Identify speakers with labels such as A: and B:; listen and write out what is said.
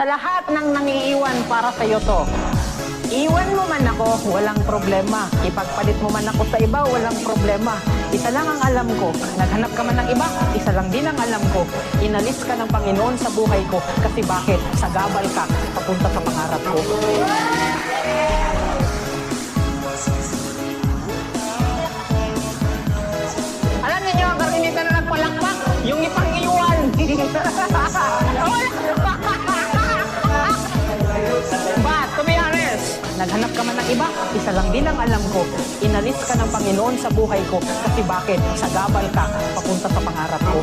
A: Sa lahat ng nangiiwan para sa'yo to. Iwan mo man ako, walang problema. Ipagpalit mo man ako sa iba, walang problema. Isa lang ang alam ko, naghanap ka man ng iba, isa lang din ang alam ko. Inalis ka ng Panginoon sa buhay ko, kasi bakit? Sagabal ka, papunta sa pangarap ko. Alam niyo ang karinitan na nagpalakpak? Yung ipang-iwan. But, to be honest, naghanap ka man ng iba, isa lang din ang alam ko. Inalis ka ng Panginoon sa buhay ko, kasi bakit? Sagabal ka, papunta sa pangarap ko.